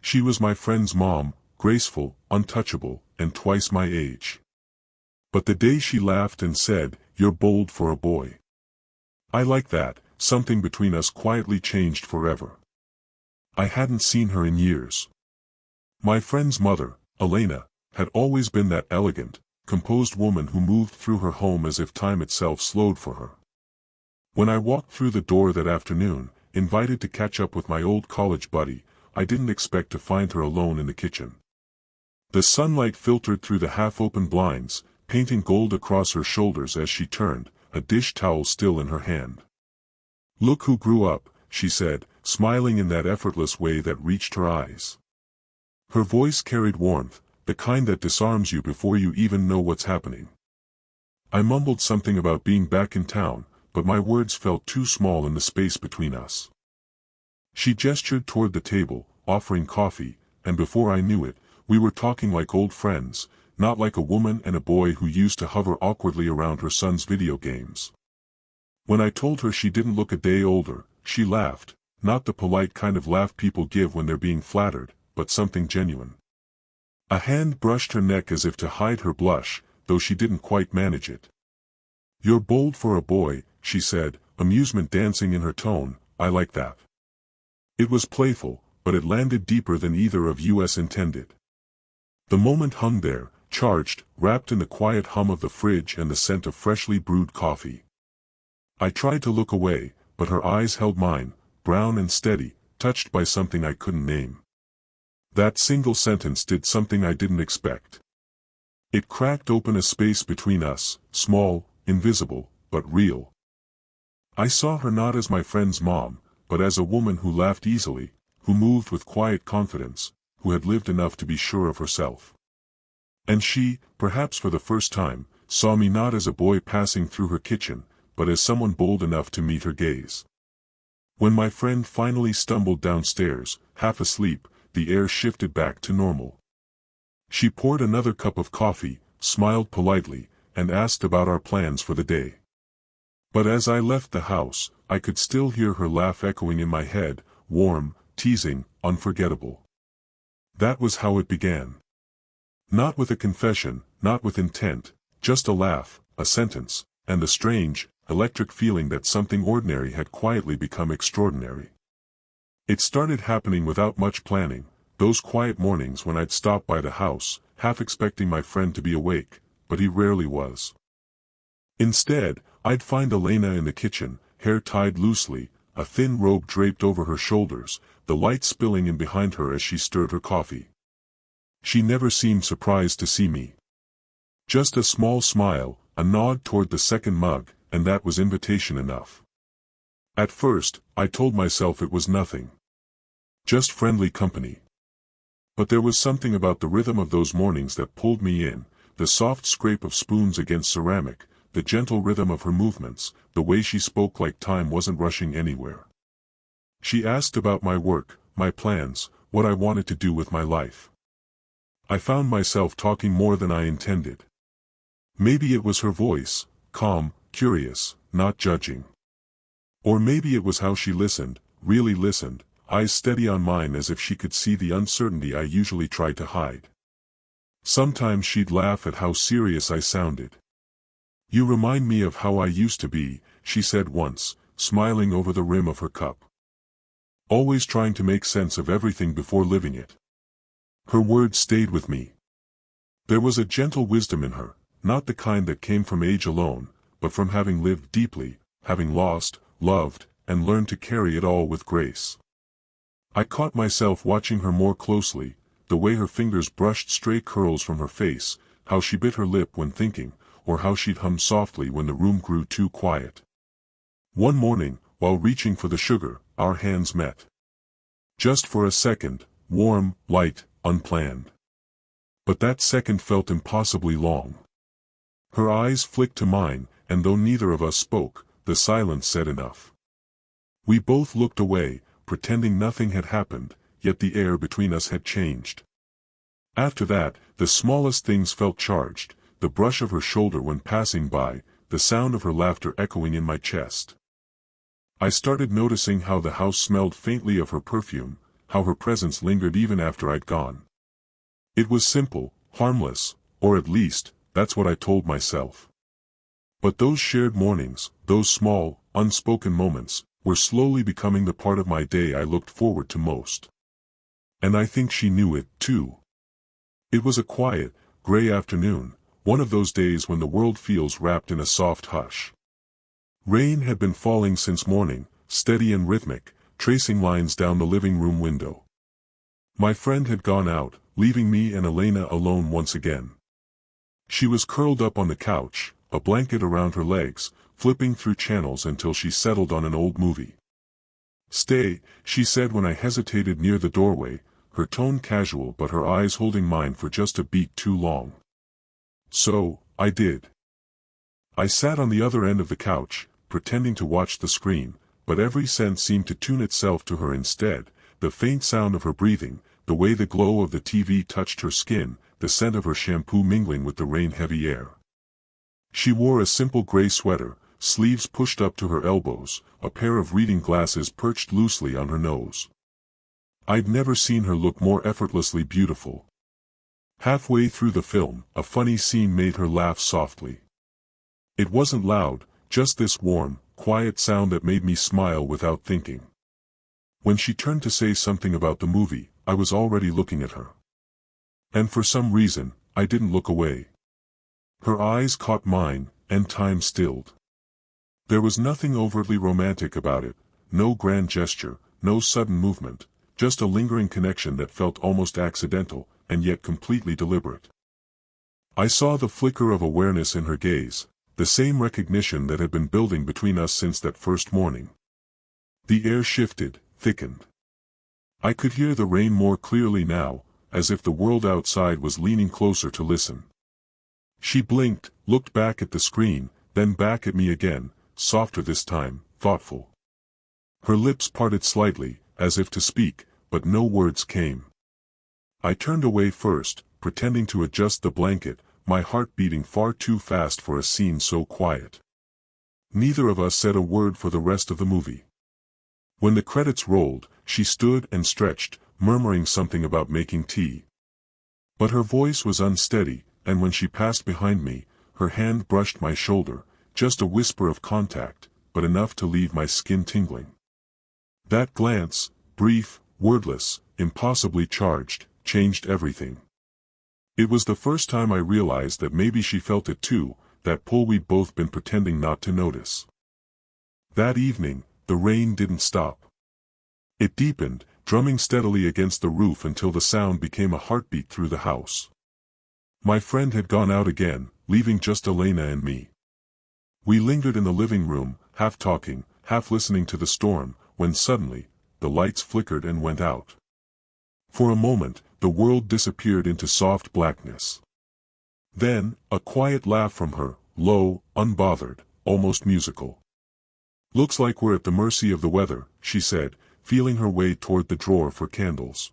She was my friend's mom, graceful, untouchable, and twice my age. But the day she laughed and said, "You're bold for a boy." I like that, something between us quietly changed forever. I hadn't seen her in years. My friend's mother, Elena, had always been that elegant, composed woman who moved through her home as if time itself slowed for her. When I walked through the door that afternoon, invited to catch up with my old college buddy, I didn't expect to find her alone in the kitchen. The sunlight filtered through the half-open blinds, painting gold across her shoulders as she turned, a dish towel still in her hand. "Look who grew up," she said, smiling in that effortless way that reached her eyes. Her voice carried warmth, the kind that disarms you before you even know what's happening. I mumbled something about being back in town, but my words felt too small in the space between us. She gestured toward the table, offering coffee, and before I knew it, we were talking like old friends, not like a woman and a boy who used to hover awkwardly around her son's video games. When I told her she didn't look a day older, she laughed, not the polite kind of laugh people give when they're being flattered, but something genuine. A hand brushed her neck as if to hide her blush, though she didn't quite manage it. "You're bold for a boy," she said, amusement dancing in her tone. "I like that." It was playful, but it landed deeper than either of us intended. The moment hung there, charged, wrapped in the quiet hum of the fridge and the scent of freshly brewed coffee. I tried to look away, but her eyes held mine, brown and steady, touched by something I couldn't name. That single sentence did something I didn't expect. It cracked open a space between us, small, invisible, but real. I saw her not as my friend's mom, but as a woman who laughed easily, who moved with quiet confidence, who had lived enough to be sure of herself. And she, perhaps for the first time, saw me not as a boy passing through her kitchen, but as someone bold enough to meet her gaze. When my friend finally stumbled downstairs, half asleep, the air shifted back to normal. She poured another cup of coffee, smiled politely, and asked about our plans for the day. But as I left the house, I could still hear her laugh echoing in my head, warm, teasing, unforgettable. That was how it began. Not with a confession, not with intent, just a laugh, a sentence, and a strange, electric feeling that something ordinary had quietly become extraordinary. It started happening without much planning, those quiet mornings when I'd stop by the house, half expecting my friend to be awake, but he rarely was. Instead, I'd find Elena in the kitchen, hair tied loosely, a thin robe draped over her shoulders, the light spilling in behind her as she stirred her coffee. She never seemed surprised to see me. Just a small smile, a nod toward the second mug, and that was invitation enough. At first, I told myself it was nothing. Just friendly company. But there was something about the rhythm of those mornings that pulled me in, the soft scrape of spoons against ceramic, the gentle rhythm of her movements, the way she spoke like time wasn't rushing anywhere. She asked about my work, my plans, what I wanted to do with my life. I found myself talking more than I intended. Maybe it was her voice, calm, curious, not judging. Or maybe it was how she listened, really listened, eyes steady on mine as if she could see the uncertainty I usually tried to hide. Sometimes she'd laugh at how serious I sounded. "You remind me of how I used to be," she said once, smiling over the rim of her cup. "Always trying to make sense of everything before living it." Her words stayed with me. There was a gentle wisdom in her, not the kind that came from age alone, but from having lived deeply, having lost, loved, and learned to carry it all with grace. I caught myself watching her more closely, the way her fingers brushed stray curls from her face, how she bit her lip when thinking, or how she'd hum softly when the room grew too quiet. One morning, while reaching for the sugar, our hands met. Just for a second, warm, light, unplanned. But that second felt impossibly long. Her eyes flicked to mine, and though neither of us spoke, the silence said enough. We both looked away, pretending nothing had happened, yet the air between us had changed. After that, the smallest things felt charged, the brush of her shoulder when passing by, the sound of her laughter echoing in my chest. I started noticing how the house smelled faintly of her perfume, how her presence lingered even after I'd gone. It was simple, harmless, or at least, that's what I told myself. But those shared mornings, those small, unspoken moments, were slowly becoming the part of my day I looked forward to most. And I think she knew it, too. It was a quiet, gray afternoon, one of those days when the world feels wrapped in a soft hush. Rain had been falling since morning, steady and rhythmic, tracing lines down the living room window. My friend had gone out, leaving me and Elena alone once again. She was curled up on the couch, a blanket around her legs, flipping through channels until she settled on an old movie. "Stay," she said when I hesitated near the doorway, her tone casual but her eyes holding mine for just a beat too long. So, I did. I sat on the other end of the couch, pretending to watch the screen, but every sense seemed to tune itself to her instead, the faint sound of her breathing, the way the glow of the TV touched her skin, the scent of her shampoo mingling with the rain-heavy air. She wore a simple gray sweater, sleeves pushed up to her elbows, a pair of reading glasses perched loosely on her nose. I'd never seen her look more effortlessly beautiful. Halfway through the film, a funny scene made her laugh softly. It wasn't loud, just this warm, quiet sound that made me smile without thinking. When she turned to say something about the movie, I was already looking at her. And for some reason, I didn't look away. Her eyes caught mine, and time stilled. There was nothing overtly romantic about it, no grand gesture, no sudden movement, just a lingering connection that felt almost accidental, and yet completely deliberate. I saw the flicker of awareness in her gaze, the same recognition that had been building between us since that first morning. The air shifted, thickened. I could hear the rain more clearly now, as if the world outside was leaning closer to listen. She blinked, looked back at the screen, then back at me again, softer this time, thoughtful. Her lips parted slightly, as if to speak, but no words came. I turned away first, pretending to adjust the blanket, my heart beating far too fast for a scene so quiet. Neither of us said a word for the rest of the movie. When the credits rolled, she stood and stretched, murmuring something about making tea. But her voice was unsteady, and when she passed behind me, her hand brushed my shoulder, just a whisper of contact, but enough to leave my skin tingling. That glance, brief, wordless, impossibly charged, changed everything. It was the first time I realized that maybe she felt it too, that pull we'd both been pretending not to notice. That evening, the rain didn't stop. It deepened, drumming steadily against the roof until the sound became a heartbeat through the house. My friend had gone out again, leaving just Elena and me. We lingered in the living room, half talking, half listening to the storm, when suddenly, the lights flickered and went out. For a moment, the world disappeared into soft blackness. Then, a quiet laugh from her, low, unbothered, almost musical. "Looks like we're at the mercy of the weather," she said, feeling her way toward the drawer for candles.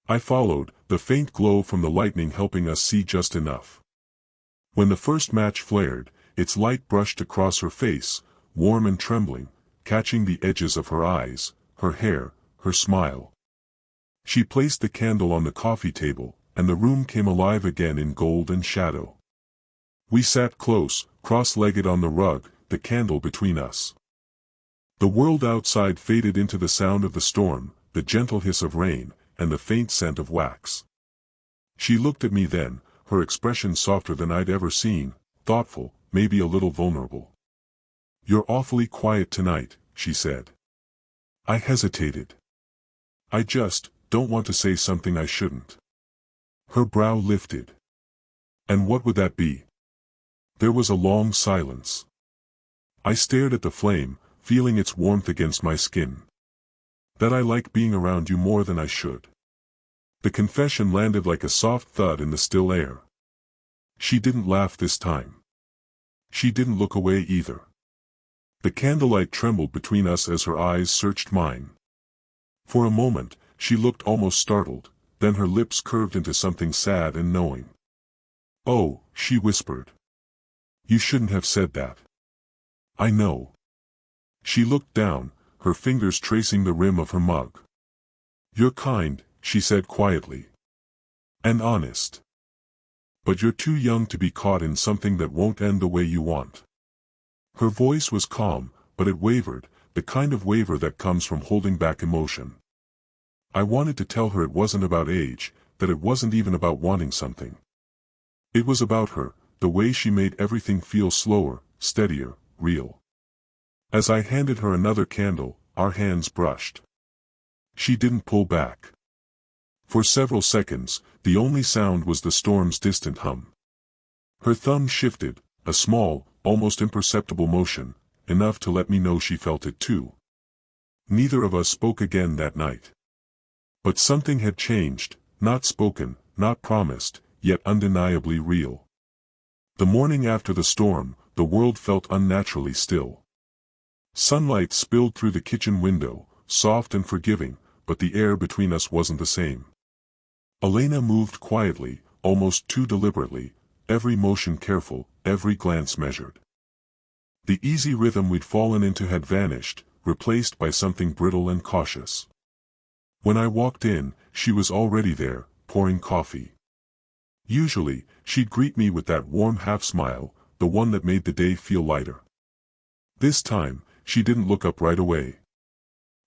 I followed, the faint glow from the lightning helping us see just enough. When the first match flared, its light brushed across her face, warm and trembling, catching the edges of her eyes, her hair, her smile. She placed the candle on the coffee table, and the room came alive again in gold and shadow. We sat close, cross-legged on the rug, the candle between us. The world outside faded into the sound of the storm, the gentle hiss of rain, and the faint scent of wax. She looked at me then, her expression softer than I'd ever seen, thoughtful, maybe a little vulnerable. "You're awfully quiet tonight," she said. I hesitated. "I just don't want to say something I shouldn't." Her brow lifted. "And what would that be?" There was a long silence. I stared at the flame, feeling its warmth against my skin. "That I like being around you more than I should." The confession landed like a soft thud in the still air. She didn't laugh this time. She didn't look away either. The candlelight trembled between us as her eyes searched mine. For a moment, she looked almost startled, then her lips curved into something sad and knowing. "Oh," she whispered. "You shouldn't have said that." "I know." She looked down, her fingers tracing the rim of her mug. You're kind, she said quietly. And honest. But you're too young to be caught in something that won't end the way you want. Her voice was calm, but it wavered, the kind of waver that comes from holding back emotion. I wanted to tell her it wasn't about age, that it wasn't even about wanting something. It was about her, the way she made everything feel slower, steadier, real. As I handed her another candle, our hands brushed. She didn't pull back. For several seconds, the only sound was the storm's distant hum. Her thumb shifted, a small, almost imperceptible motion, enough to let me know she felt it too. Neither of us spoke again that night. But something had changed, not spoken, not promised, yet undeniably real. The morning after the storm, the world felt unnaturally still. Sunlight spilled through the kitchen window, soft and forgiving, but the air between us wasn't the same. Elena moved quietly, almost too deliberately, every motion careful, every glance measured. The easy rhythm we'd fallen into had vanished, replaced by something brittle and cautious. When I walked in, she was already there, pouring coffee. Usually, she'd greet me with that warm half-smile, the one that made the day feel lighter. This time, she didn't look up right away.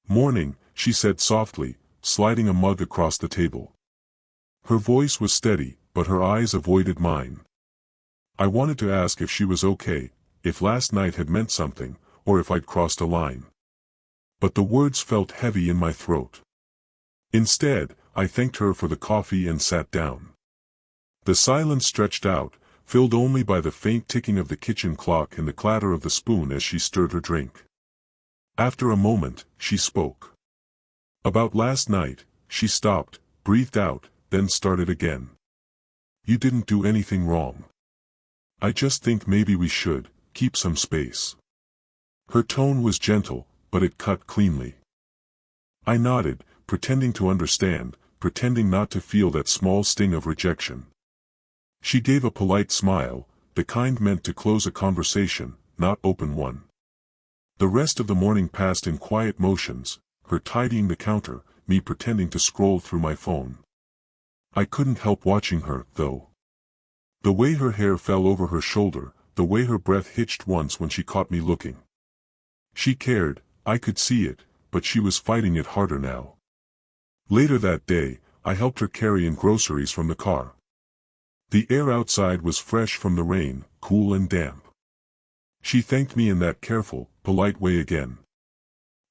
"Morning," she said softly, sliding a mug across the table. Her voice was steady, but her eyes avoided mine. I wanted to ask if she was okay, if last night had meant something, or if I'd crossed a line. But the words felt heavy in my throat. Instead, I thanked her for the coffee and sat down. The silence stretched out, filled only by the faint ticking of the kitchen clock and the clatter of the spoon as she stirred her drink. After a moment, she spoke. "About last night," she stopped, breathed out, then started again. "You didn't do anything wrong. I just think maybe we should keep some space." Her tone was gentle, but it cut cleanly. I nodded, pretending to understand, pretending not to feel that small sting of rejection. She gave a polite smile, the kind meant to close a conversation, not open one. The rest of the morning passed in quiet motions, her tidying the counter, me pretending to scroll through my phone. I couldn't help watching her, though. The way her hair fell over her shoulder, the way her breath hitched once when she caught me looking. She cared, I could see it, but she was fighting it harder now. Later that day, I helped her carry in groceries from the car. The air outside was fresh from the rain, cool and damp. She thanked me in that careful, polite way again.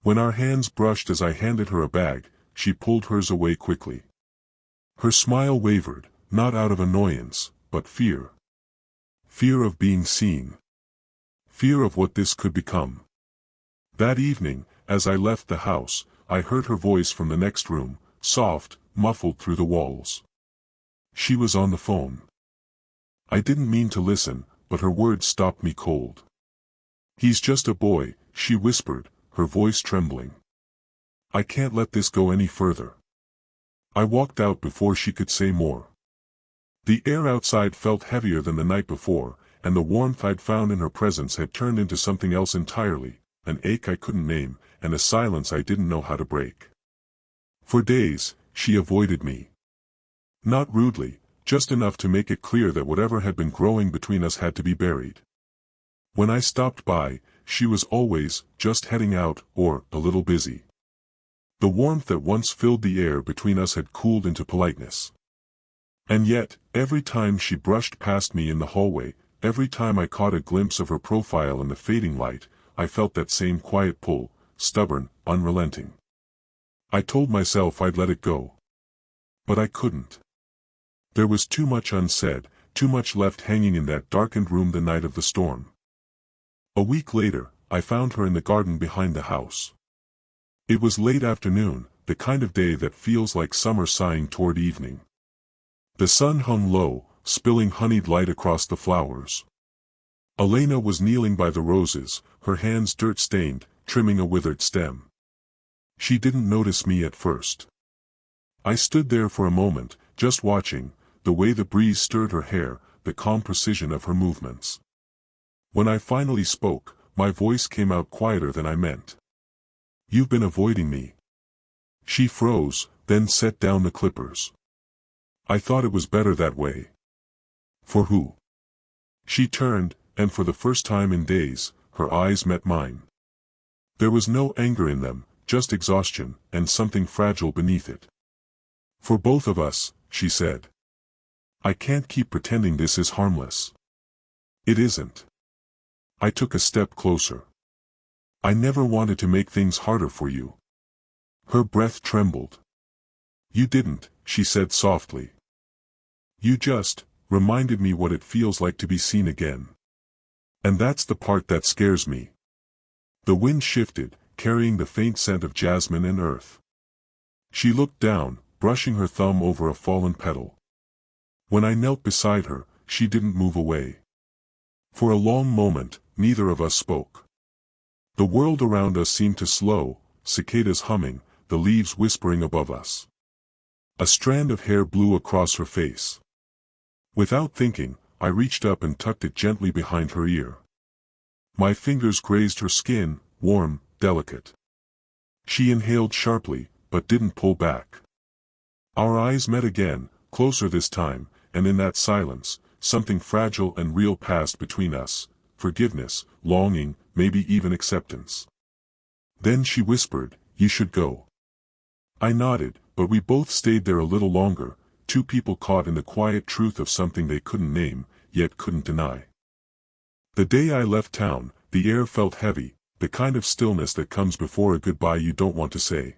When our hands brushed as I handed her a bag, she pulled hers away quickly. Her smile wavered, not out of annoyance, but fear. Fear of being seen. Fear of what this could become. That evening, as I left the house, I heard her voice from the next room, soft, muffled through the walls. She was on the phone. I didn't mean to listen, but her words stopped me cold. "He's just a boy," she whispered, her voice trembling. "I can't let this go any further." I walked out before she could say more. The air outside felt heavier than the night before, and the warmth I'd found in her presence had turned into something else entirely, an ache I couldn't name, and a silence I didn't know how to break. For days, she avoided me. Not rudely, just enough to make it clear that whatever had been growing between us had to be buried. When I stopped by, she was always just heading out or a little busy. The warmth that once filled the air between us had cooled into politeness. And yet, every time she brushed past me in the hallway, every time I caught a glimpse of her profile in the fading light, I felt that same quiet pull, stubborn, unrelenting. I told myself I'd let it go. But I couldn't. There was too much unsaid, too much left hanging in that darkened room the night of the storm. A week later, I found her in the garden behind the house. It was late afternoon, the kind of day that feels like summer sighing toward evening. The sun hung low, spilling honeyed light across the flowers. Elena was kneeling by the roses, her hands dirt-stained, trimming a withered stem. She didn't notice me at first. I stood there for a moment, just watching, the way the breeze stirred her hair, the calm precision of her movements. When I finally spoke, my voice came out quieter than I meant. "You've been avoiding me." She froze, then set down the clippers. I thought it was better that way. For who? She turned, and for the first time in days, her eyes met mine. There was no anger in them, just exhaustion, and something fragile beneath it. For both of us, she said. I can't keep pretending this is harmless. It isn't. I took a step closer. I never wanted to make things harder for you. Her breath trembled. You didn't, she said softly. You just reminded me what it feels like to be seen again. And that's the part that scares me. The wind shifted, carrying the faint scent of jasmine and earth. She looked down, brushing her thumb over a fallen petal. When I knelt beside her, she didn't move away. For a long moment, neither of us spoke. The world around us seemed to slow, cicadas humming, the leaves whispering above us. A strand of hair blew across her face. Without thinking, I reached up and tucked it gently behind her ear. My fingers grazed her skin, warm, delicate. She inhaled sharply, but didn't pull back. Our eyes met again, closer this time, and in that silence, something fragile and real passed between us: forgiveness, longing, maybe even acceptance. Then she whispered, "You should go." I nodded, but we both stayed there a little longer, two people caught in the quiet truth of something they couldn't name, yet couldn't deny. The day I left town, the air felt heavy, the kind of stillness that comes before a goodbye you don't want to say.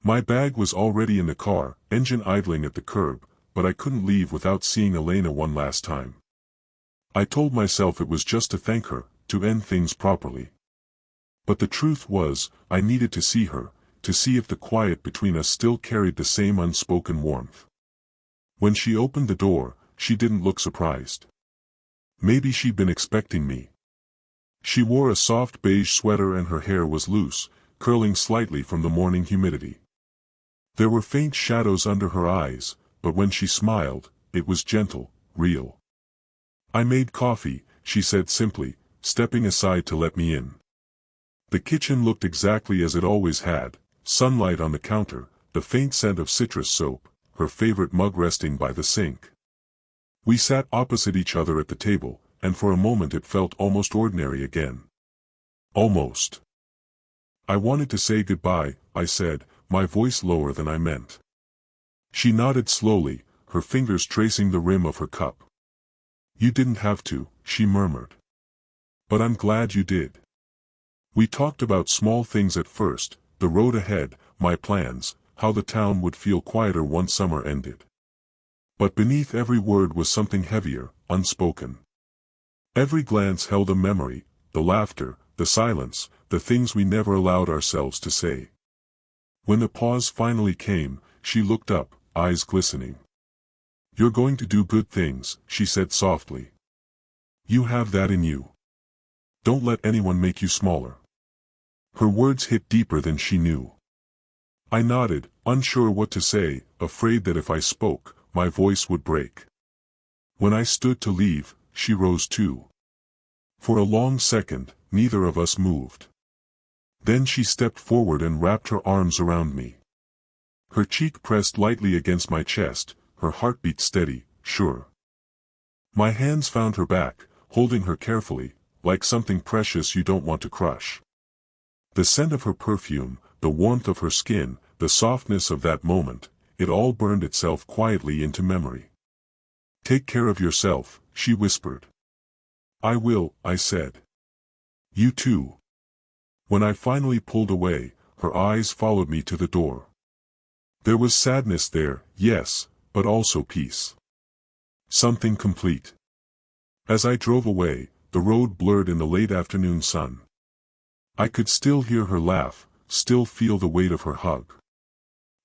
My bag was already in the car, engine idling at the curb, but I couldn't leave without seeing Elena one last time. I told myself it was just to thank her, to end things properly. But the truth was, I needed to see her, to see if the quiet between us still carried the same unspoken warmth. When she opened the door, she didn't look surprised. Maybe she'd been expecting me. She wore a soft beige sweater and her hair was loose, curling slightly from the morning humidity. There were faint shadows under her eyes, but when she smiled, it was gentle, real. "I made coffee," she said simply, stepping aside to let me in. The kitchen looked exactly as it always had: sunlight on the counter, the faint scent of citrus soap, her favorite mug resting by the sink. We sat opposite each other at the table, and for a moment it felt almost ordinary again. Almost. "I wanted to say goodbye," I said, my voice lower than I meant. She nodded slowly, her fingers tracing the rim of her cup. "You didn't have to," she murmured. "But I'm glad you did." We talked about small things at first: the road ahead, my plans, how the town would feel quieter once summer ended. But beneath every word was something heavier, unspoken. Every glance held a memory: the laughter, the silence, the things we never allowed ourselves to say. When the pause finally came, she looked up, eyes glistening. "You're going to do good things," she said softly. "You have that in you. Don't let anyone make you smaller." Her words hit deeper than she knew. I nodded, unsure what to say, afraid that if I spoke, my voice would break. When I stood to leave, she rose too. For a long second, neither of us moved. Then she stepped forward and wrapped her arms around me. Her cheek pressed lightly against my chest, her heartbeat steady, sure. My hands found her back, holding her carefully, like something precious you don't want to crush. The scent of her perfume, the warmth of her skin, the softness of that moment, it all burned itself quietly into memory. "Take care of yourself," she whispered. "I will," I said. "You too." When I finally pulled away, her eyes followed me to the door. There was sadness there, yes, but also peace. Something complete. As I drove away, the road blurred in the late afternoon sun. I could still hear her laugh, still feel the weight of her hug.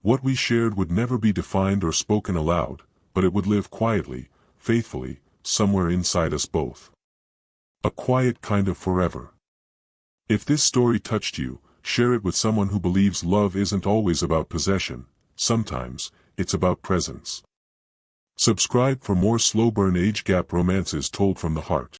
What we shared would never be defined or spoken aloud, but it would live quietly, faithfully, somewhere inside us both. A quiet kind of forever. If this story touched you, share it with someone who believes love isn't always about possession. Sometimes, it's about presence. Subscribe for more slow burn age gap romances told from the heart.